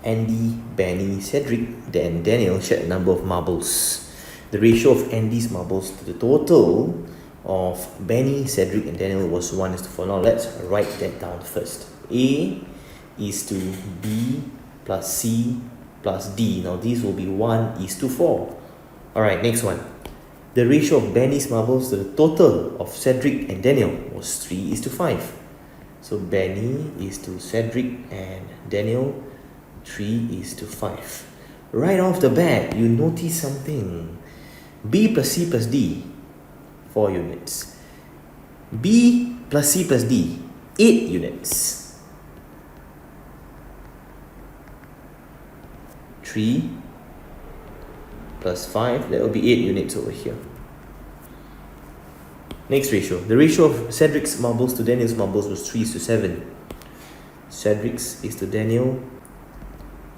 Andy, Benny, Cedric, and Daniel shared a number of marbles. The ratio of Andy's marbles to the total of Benny, Cedric, and Daniel was 1:4. Now let's write that down first. A is to B plus C plus D. Now these will be 1:4. Alright, next one. The ratio of Benny's marbles to the total of Cedric and Daniel was 3:5. So Benny is to Cedric and Daniel 3:5. Right off the bat, you notice something. B plus C plus D, 4 units. B plus C plus D, 8 units. 3 plus 5, that will be 8 units over here. Next ratio. The ratio of Cedric's marbles to Daniel's marbles was 3:7. Cedric's is to Daniel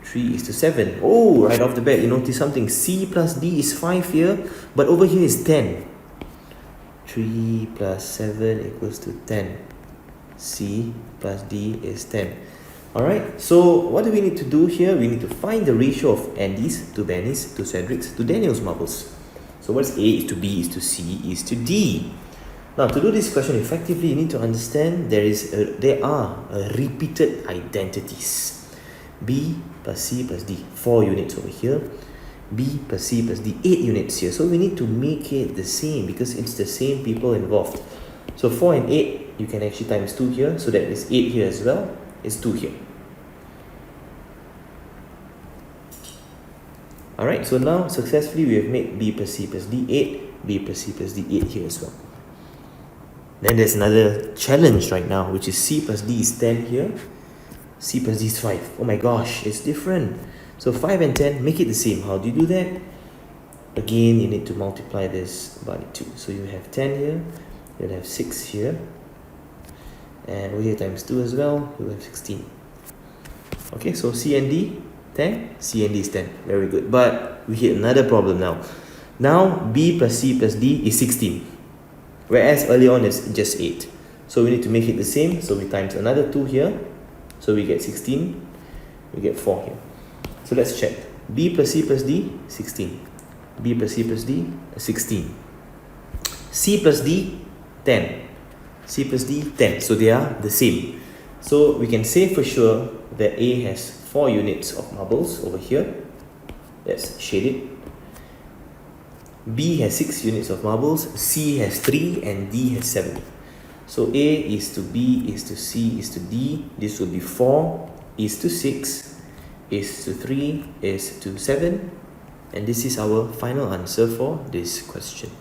3:7. Oh, right off the bat, you notice something. C plus D is 5 here, but over here is 10. 3 plus 7 equals to 10. C plus D is 10. Alright, so what do we need to do here? We need to find the ratio of Andy's to Benny's to Cedric's to Daniel's marbles. So what's A is to B is to C is to D. Now, to do this question effectively, you need to understand there are repeated identities. B plus C plus D, 4 units over here. B plus C plus D, 8 units here. So we need to make it the same because it's the same people involved. So 4 and 8, you can actually times 2 here. So that is 8 here as well. It's 2 here. Alright, so now successfully we have made B plus C plus D 8, B plus C plus D 8 here as well. Then there's another challenge right now, which is C plus D is 10 here. C plus D is 5. Oh my gosh, it's different. So 5 and 10, make it the same. How do you do that? Again, you need to multiply this by 2. So you have 10 here, you'll have 6 here. And over here times 2 as well, you'll have 16. Okay, so C and D, 10. C and D is 10. Very good. But we hit another problem now. Now, B plus C plus D is 16. Whereas earlier on it's just 8. So we need to make it the same. So we times another 2 here. So we get 16. We get 4 here. So let's check. B plus C plus D, 16. B plus C plus D, 16. C plus D, 10. C plus D, 10. So they are the same. So we can say for sure that A has 4 units of marbles over here. Let's shade it. B has 6 units of marbles, C has 3, and D has 7. So A is to B, is to C, is to D. This will be 4, is to 6, is to 3, is to 7. And this is our final answer for this question.